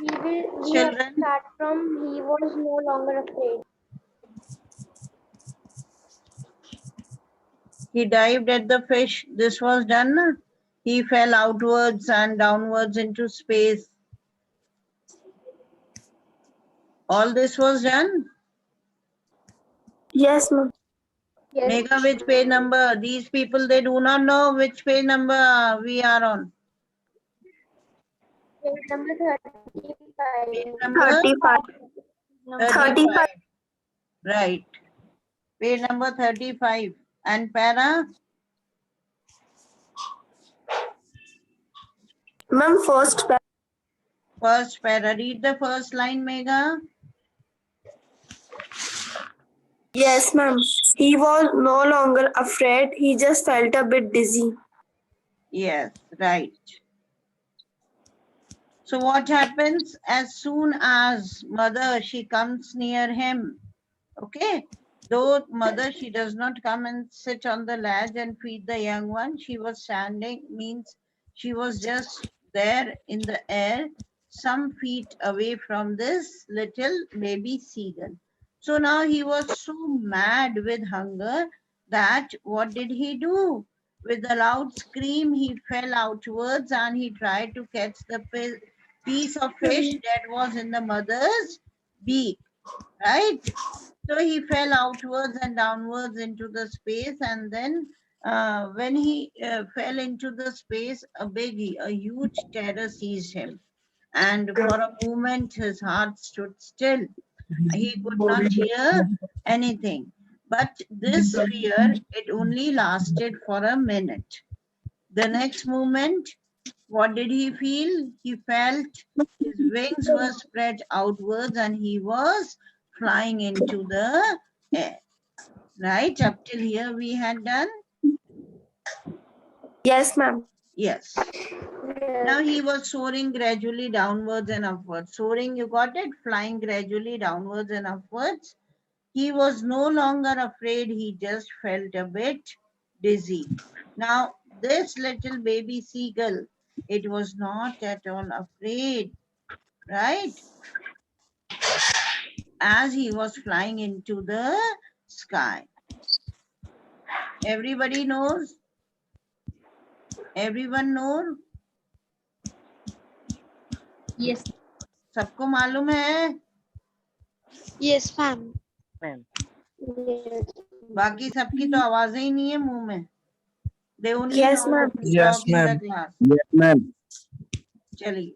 We have to start from he was no longer afraid. He dived at the fish. This was done. Na? He fell outwards and downwards into space. All this was done. Yes, ma'am. Yes. Mega, which page number? These people, they do not know which page number we are on. Page number 35. Page number 35. 35. Right. Page number 35. And para? Ma'am, first First para. Read the first line, Mega. Yes, ma'am. He was no longer afraid. He just felt a bit dizzy. Yes, right. So what happens as soon as mother, she comes near him, okay? Though mother, she does not come and sit on the ledge and feed the young one. She was standing, means she was just there in the air, some feet away from this little baby seagull. So now he was so mad with hunger that what did he do? With a loud scream, he fell outwards and he tried to catch the piece of fish that was in the mother's beak, right? So he fell outwards and downwards into the space, and then when he fell into the space, a huge terror seized him. And for a moment, his heart stood still. He could not hear anything. But this fear, it only lasted for a minute. The next moment, what did he feel? He felt his wings were spread outwards and he was flying into the air. Right? Up till here we had done? Yes, ma'am. Yes. Now he was soaring gradually downwards and upwards. Soaring, you got it? Flying gradually downwards and upwards. He was no longer afraid. He just felt a bit dizzy. Now, this little baby seagull, it was not at all afraid, right? As he was flying into the sky. Everybody knows? Everyone knows? Yes. सबको मालूम है? Yes, ma'am. Yes. बाकी सबकी तो आवाजें ही नहीं है मुंह में. They only Yes, know ma'am. to Yes, talk in the ma'am. class. Yes, ma'am. चलिए,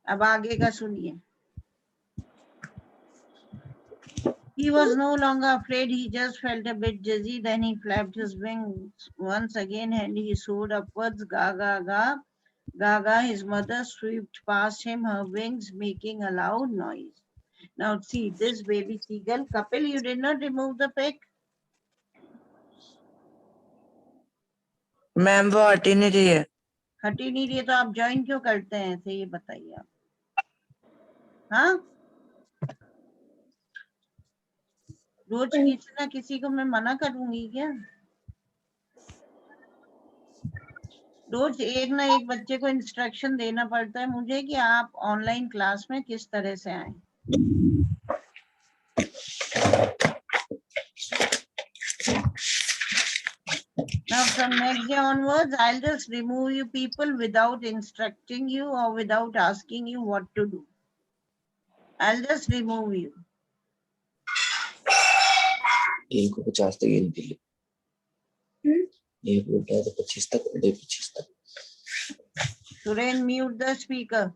अब आगे का सुनिए. He was no longer afraid. He just felt a bit dizzy. Then he flapped his wings once again and he soared upwards. Ga, ga, ga. Gaga, his mother, swept past him, her wings making a loud noise. Now see, this baby seagull. Kapil, you did not remove the pic? Ma'am वो हटी नहीं रही है. हटी नहीं रही है तो आप ज्वाइन क्यों करते हैं ऐसे, ये बताइए आप. हाँ, रोज किसी ना किसी को मैं मना करूंगी क्या? रोज एक ना एक बच्चे को इंस्ट्रक्शन देना पड़ता है मुझे कि आप ऑनलाइन क्लास में किस तरह से आए. Now from next day onwards, I'll just remove you people without instructing you or without asking you what to do. I'll just remove you. एक को 50 तक गिन दिली. एक उल्टा तो 25 तक, उल्टे 25 तक. Suren, mute the speaker.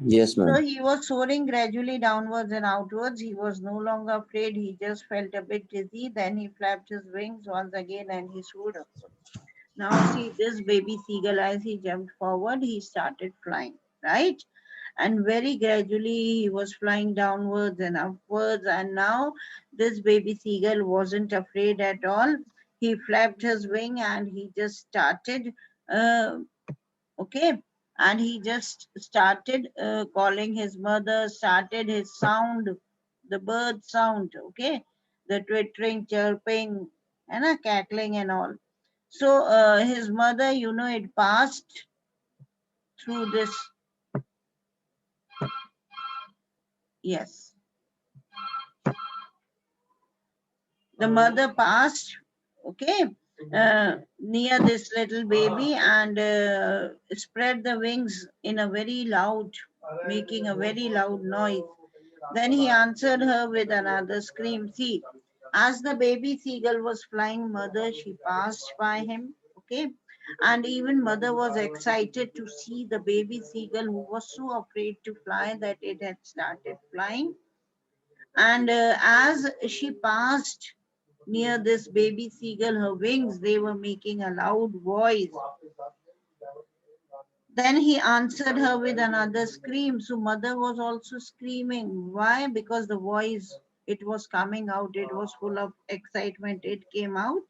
Yes, ma'am. So he was soaring gradually downwards and outwards. He was no longer afraid. He just felt a bit dizzy. Then he flapped his wings once again and he soared upwards. Now see, this baby seagull, as he jumped forward, he started flying, right? And very gradually he was flying downwards and upwards. And now this baby seagull wasn't afraid at all. He flapped his wing and he just started, okay, and he just started calling his mother, started his sound, the bird sound, okay, the twittering, chirping, and cackling and all. So his mother, it passed through this Yes. The mother passed, okay, near this little baby and spread the wings in a very loud, making a very loud noise. Then he answered her with another scream. See, as the baby seagull was flying, mother, she passed by him, okay, and even mother was excited to see the baby seagull who was so afraid to fly that it had started flying. And as she passed near this baby seagull, her wings, they were making a loud voice. Then he answered her with another scream. So mother was also screaming. Why? Because the voice, it was coming out. It was full of excitement. It came out.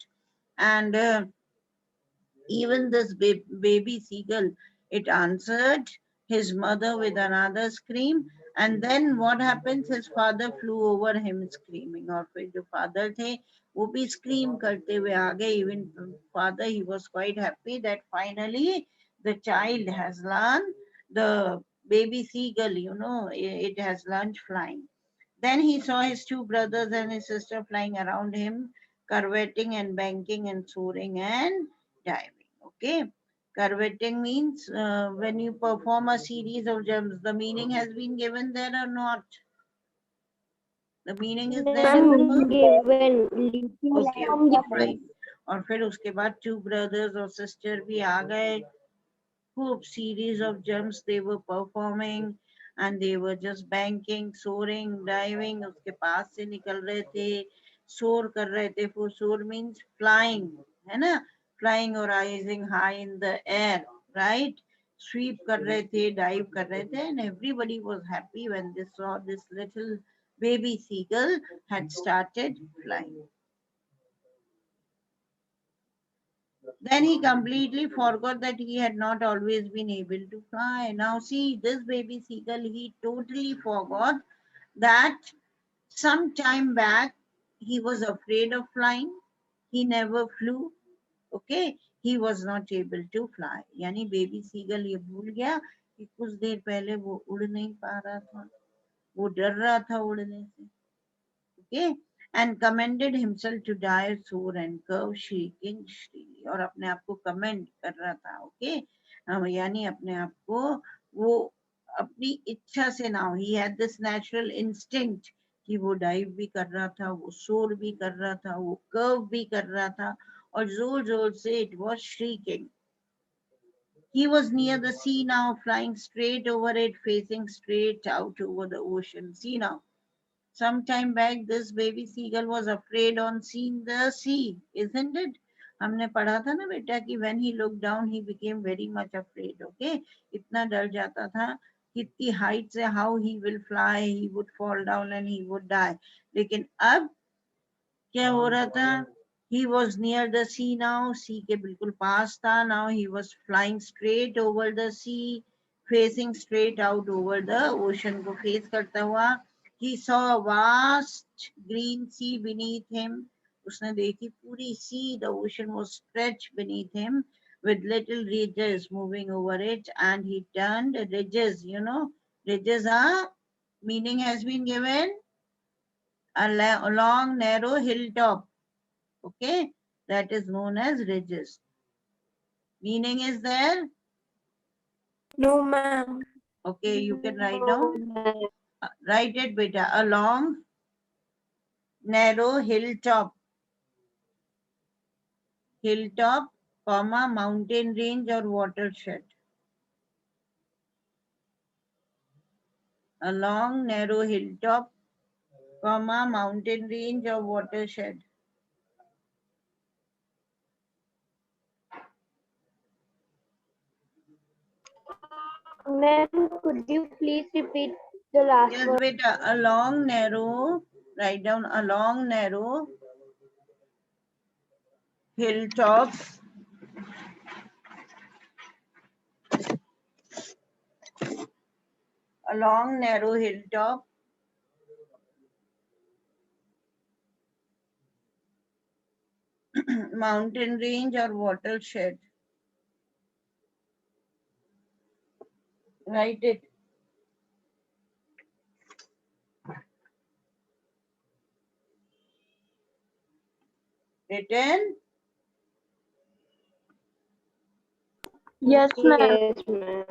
And even this baby seagull, it answered his mother with another scream. And then what happens? His father flew over him screaming. और फिर जो father थे वो भी scream करते हुए आ गए. Even father, he was quite happy that finally the child has learned, the baby seagull, you know, it has learned flying. Then he saw his two brothers and his sister flying around him, curveting and banking and soaring and diving. Okay. Curveting means when you perform a series of jumps, the meaning has been given there or not? The meaning is there in the book? Given leaping Okay, from the okay, fine. और फिर उसके बाद two brothers और sister भी आ गए. खूब series of jumps they were performing and they were just banking, soaring, diving. उसके पास से निकल रहे थे, soar कर रहे थे. For soar means flying, है ना? Flying or rising high in the air, right? Sweep कर रहे थे, dive कर रहे थे, and everybody was happy when they saw this little baby seagull had started flying. Then he completely forgot that he had not always been able to fly. Now see, this baby seagull, he totally forgot that some time back he was afraid of flying. He never flew. Okay, he was not able to fly. यानी baby seagull ये भूल गया कि कुछ देर पहले वो उड़ नहीं पा रहा था. वो डर रहा था उड़ने से. Okay, and commended himself to dire sore and curve shrieking shrilly. और अपने आप को commend कर रहा था. Okay, यानी अपने आप को वो अपनी इच्छा से now he had this natural instinct कि वो dive भी कर रहा था, वो soar भी कर रहा था, वो curve भी कर रहा था और जोर जोर से it was shrieking. He was near the sea now, flying straight over it, facing straight out over the ocean. See now. Some time back, this baby seagull was afraid on seeing the sea, isn't it? हमने पढ़ा था ना बेटा कि when he looked down, he became very much afraid. Okay, इतना डर जाता था कितनी height से how he will fly, he would fall down and he would die. लेकिन अब क्या हो रहा था? He was near the sea now, sea के बिल्कुल पास था. Now he was flying straight over the sea, facing straight out over the ocean को face करता हुआ. He saw a vast green sea beneath him. उसने देखी पूरी sea, the ocean was stretched beneath him with little ridges moving over it, and he turned ridges, you know, ridges are, meaning has been given, a long narrow hilltop. Okay, that is known as ridges. Meaning is there? No, ma'am. Okay, you can write down. Write it, beta. A long, narrow hilltop. Hilltop, comma, mountain range or watershed. A long, narrow hilltop, comma, mountain range or watershed. Ma'am, could you please repeat the last Yes, word? beta. A long, narrow, write down a long, narrow hilltop, a long, narrow hilltop, mountain range or watershed. Write it. written? Yes, ma'am. Yes, ma'am.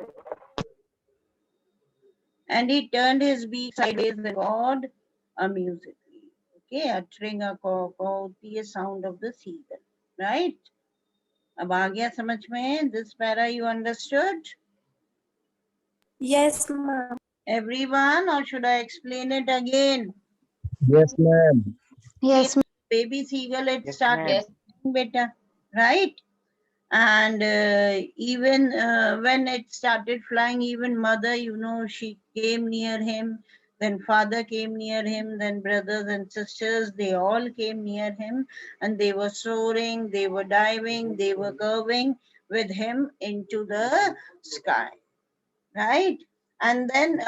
And he turned his beak sideways and cawed amusedly. Okay, uttering a caw the sound of the seagull. Right? अब आ गया समझ में? This para you understood? Yes, ma'am. Everyone, or should I explain it again? Yes, ma'am. Yes, ma'am. Baby seagull, it Yes, started singing better, right? And even when it started flying, even mother, you know, she came near him, then father came near him, then brothers and sisters, they all came near him, and they were soaring, they were diving, they were curving with him into the sky, right? And then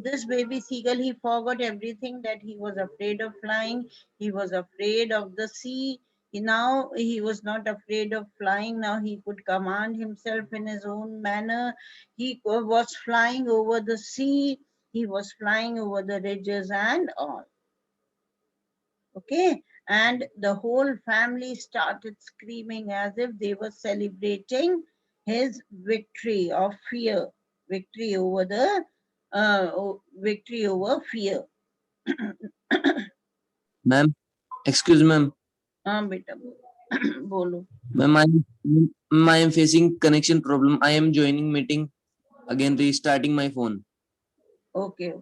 this baby seagull, he forgot everything, that he was afraid of flying, he was afraid of the sea. Now he was not afraid of flying. Now he could command himself in his own manner. He was flying over the sea. He was flying over the ridges and all. Okay. And the whole family started screaming as if they were celebrating his victory of fear, victory over the victory over fear. Ma'am, excuse ma'am. हाँ बेटा बोलो. Ma'am, I am facing connection problem. I am joining meeting. Again restarting my phone. Okay.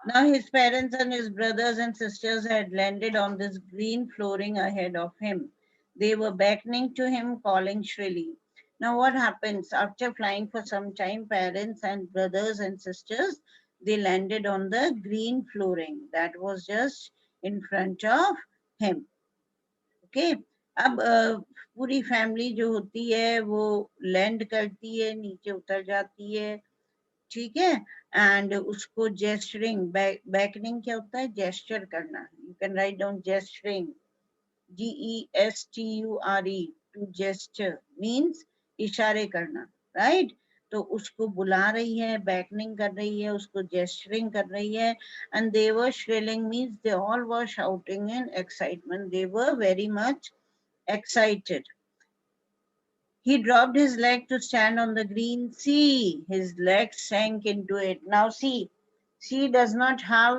Now his parents and his brothers and sisters had landed on this green flooring ahead of him. They were beckoning to him, calling shrilly. Now what happens? After flying for some time, parents and brothers and sisters, they landed on the green flooring that was just in front of him. Okay. अब पूरी family जो होती है वो land करती है, नीचे उतर जाती है, ठीक है. एंड उसको जेस्चरिंग, बैकनिंग क्या होता है? जेस्चर करना. You can write down gesturing, GESTURE, to gesture means इशारे करना, राइट? तो उसको बुला रही है, बैकनिंग कर रही है, उसको जेस्चरिंग कर रही है. And they were thrilling means they all were shouting in excitement. They were very much excited. He dropped his leg to stand on the green sea. His leg sank into it. Now sea does not have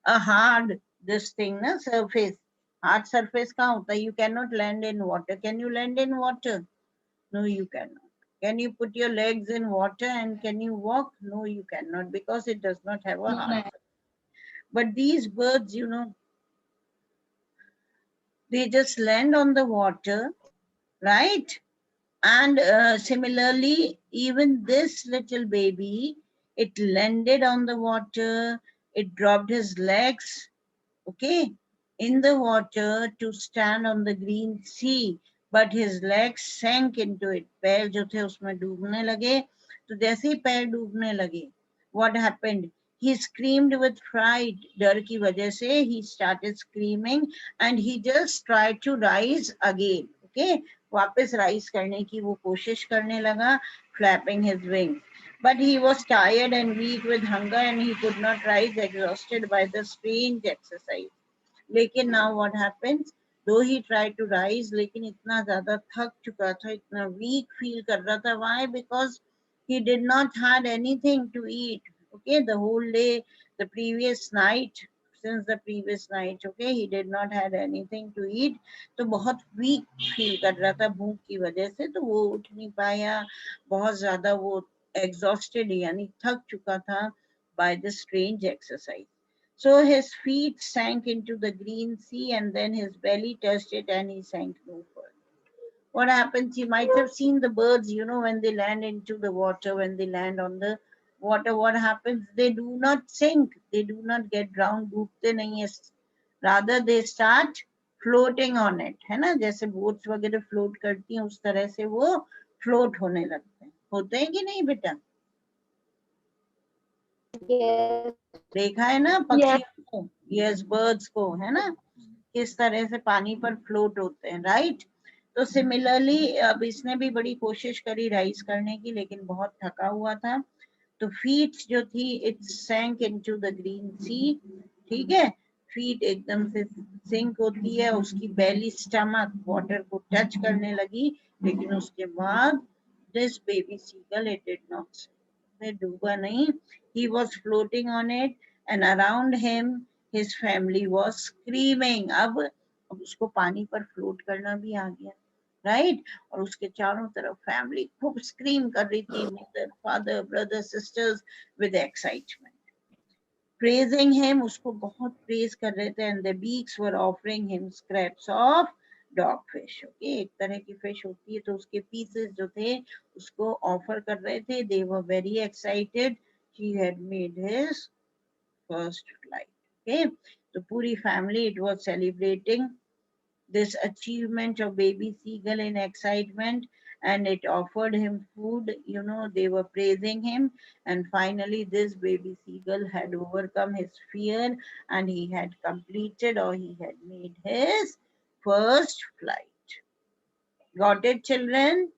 a hard this thing, na, surface. Hard surface कहाँ होता है? You cannot land in water. Can you land in water? No, you cannot. Can you put your legs in water and can you walk? No, you cannot, because it does not have a hard surface. But these birds, you know, they just land on the water, right? And similarly, even this little baby, it landed on the water, it dropped his legs, okay, in the water to stand on the green sea, but his legs sank into it. पैर जो थे उसमें डूबने लगे. तो जैसे ही पैर डूबने लगे, what happened? He screamed with fright. डर की वजह से he started screaming and he just tried to rise again. Okay, वापस राइज करने की वो कोशिश करने लगा, flapping his wings. But he was tired and weak with hunger and he could not rise, exhausted by the strange exercise. लेकिन now what happens? Though he tried to rise, लेकिन इतना ज़्यादा थक चुका था, इतना weak feel कर रहा था. Why? Because he did not had anything to eat. Okay, the whole day, the previous night, since the previous night, okay, he did not had anything to eat. तो बहुत weak feel कर रहा था भूख की वजह से. तो वो उठ नहीं पाया, बहुत ज़्यादा वो exhausted यानी थक चुका था by the strange exercise. So his feet sank into the green sea and then his belly touched it and he sank no further. What happens? You might have seen the birds, you know, when they land into the water, when they land on the water, what happens? They do not sink. They do not get drowned. डूबते नहीं है. Rather they start floating on it. है ना? जैसे boats वगैरह float करती हैं, उस तरह से वो float होने लगते हैं. होते हैं कि नहीं बेटा? Yes. देखा है ना पक्षियों को? यस, बर्ड्स को, है ना, किस तरह से पानी पर फ्लोट होते हैं, राइट? तो सिमिलरली अब इसने भी बड़ी कोशिश करी राइज करने की, लेकिन बहुत थका हुआ था. तो फीट जो थी, it sank into the green sea. ठीक है, फीट एकदम से सिंक होती है, उसकी बेली स्टमक वाटर को टच करने लगी, लेकिन उसके बाद this baby seagull it did not डूबा नहीं, he was floating on it and around him his family was screaming. अब उसको पानी पर फ्लोट करना भी आ गया, राइट, और उसके चारों तरफ फैमिली खूब स्क्रीम कर रही थी, mother father brother sisters with excitement, praising him, उसको बहुत प्रेज कर रहे थे, and the beaks were offering him scraps of dog fish. Okay, एक तरह की फिश होती है, तो उसके पीसेस जो थे उसको ऑफर कर रहे थे. They were very excited. He had made his first flight. Okay, so पूरी family it was celebrating this achievement of baby seagull in excitement, and it offered him food, you know, they were praising him, and finally this baby seagull had overcome his fear and he had completed, or he had made his first flight. Got it, children?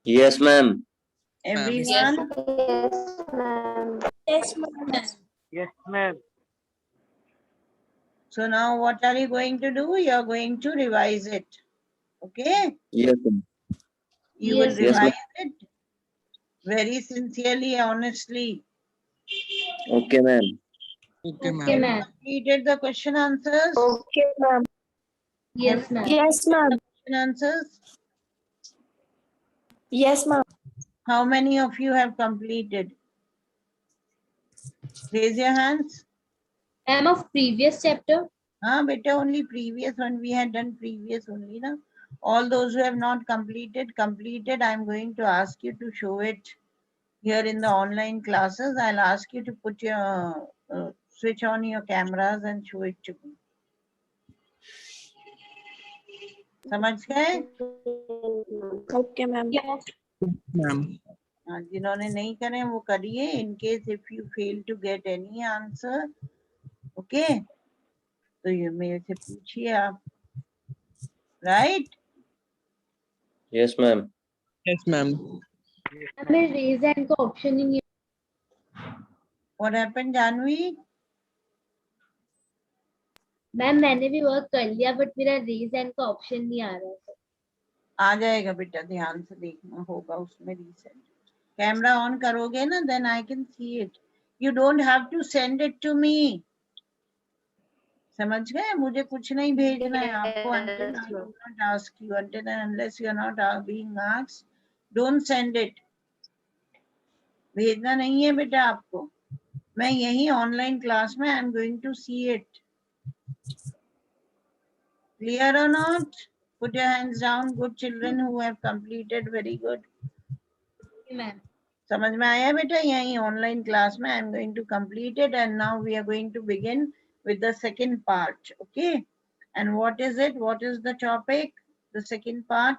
Yes, ma'am. Everyone? Yes, ma'am. Yes, ma'am. So now what are you going to do? You're going to revise it. Okay, Yes, ma'am. you will Yes, Yes, ma'am. revise it very sincerely, honestly. Okay, ma'am. Okay, Okay, ma'am. ma'am. Completed the question answers? Okay, ma'am. Yes, ma'am. Yes, ma'am. Question answers? Yes, ma'am. How many of you have completed? Raise your hands. Ma'am, of previous chapter. Beta, only previous one, we had done previous only, na? All those who have not completed, I'm going to ask you to show it here in the online classes. I'll ask you to put your, switch on your cameras and show it to me. समझ गए? Okay, ma'am. Ma'am. जिन्होंने नहीं करे वो करिए. In case if you fail to get any answer, okay, तो ये मेरे से पूछिए आप, right? Yes, ma'am. Yes, ma'am. हमें raise hand का option ही नहीं है. What happened, Janvi? मैम मैंने भी वर्क कर लिया बट मेरा raise hand का option नहीं आ रहा है. आ जाएगा बेटा, ध्यान से देखना होगा उसमें रीसेट. कैमरा ऑन करोगे ना, then I can see it. You don't have to send it to me. समझ गए? मुझे कुछ नहीं भेजना है आपको. Until I do not ask you, until and unless you are not being asked, don't send it. भेजना नहीं है बेटा आपको. मैं यही ऑनलाइन क्लास में I am going to see it. Clear or not? Put your hands down. Good children who have completed. Very good. Ma'am. समझ में आया बेटा? यही ऑनलाइन क्लास में I am going to complete it, and now we are going to begin with the second part. Okay, and what is it? What is the topic? The second part?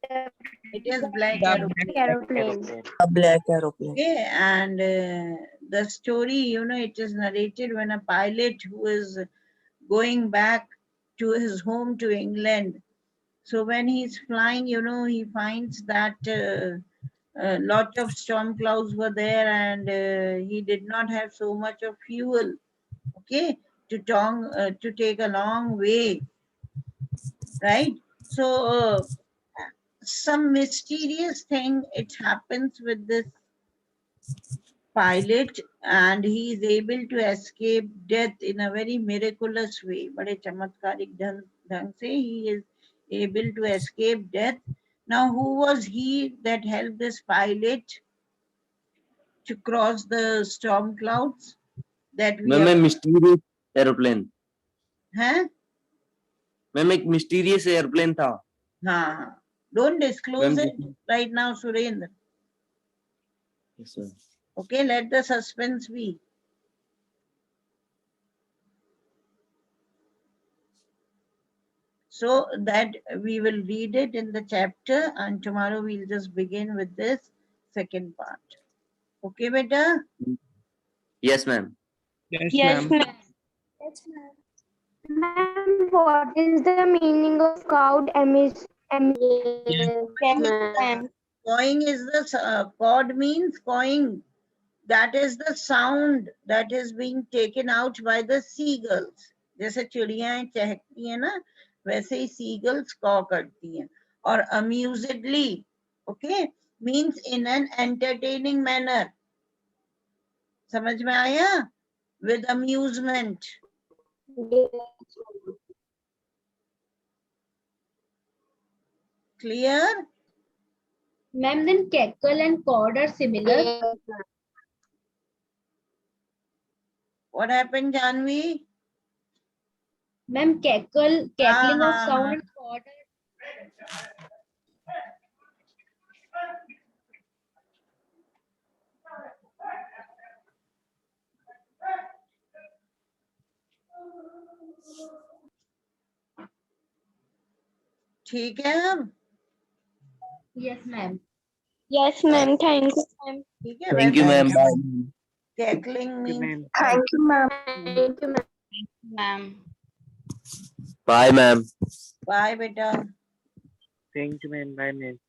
It is black aeroplane. A black aeroplane. Okay, and the story, you know, it is narrated when a pilot who is going back to his home to England. So when he's flying, you know, he finds that a lot of storm clouds were there, and he did not have so much of fuel, okay, to take a long way, right? So some mysterious thing it happens with this pilot, and he is able to escape death in a very miraculous way. बड़े चमत्कारिक ढंग से he is able to escape death. Now, who was he that helped this pilot to cross the storm clouds? That we Ma'am, a mysterious airplane. हैं? Ma'am, एक mysterious airplane था. हाँ. Don't disclose Ma'am, it right now, Surendra. Yes, ma'am. Okay, let the suspense be. So that we will read it in the chapter, and tomorrow we'll just begin with this second part. Okay, beta? Yes, ma'am. Yes, ma'am. Yes, ma'am. Ma'am, what is the meaning of cloud emission? Cawing is the cod means cawing. that is the sound that is being taken out by the seagulls. जैसे चिड़ियाएं चहकती हैं ना, वैसे ही seagulls caw करती हैं. और amusedly, okay, means in an entertaining manner. समझ में आया? With amusement. Clear? Ma'am, then cackle and chord are similar. What happened, Janvi? Ma'am, cackling of sound and chord ठीक है अब? Yes, ma'am. Yes, ma'am. Thank you, ma'am. ठीक है, Thank you, वैसे ma'am. Bye. cackling means ma'am. Thank you, ma'am. Thank you, ma'am. Ma'am. Bye, ma'am. bye beta. Thank you, ma'am. Bye, ma'am.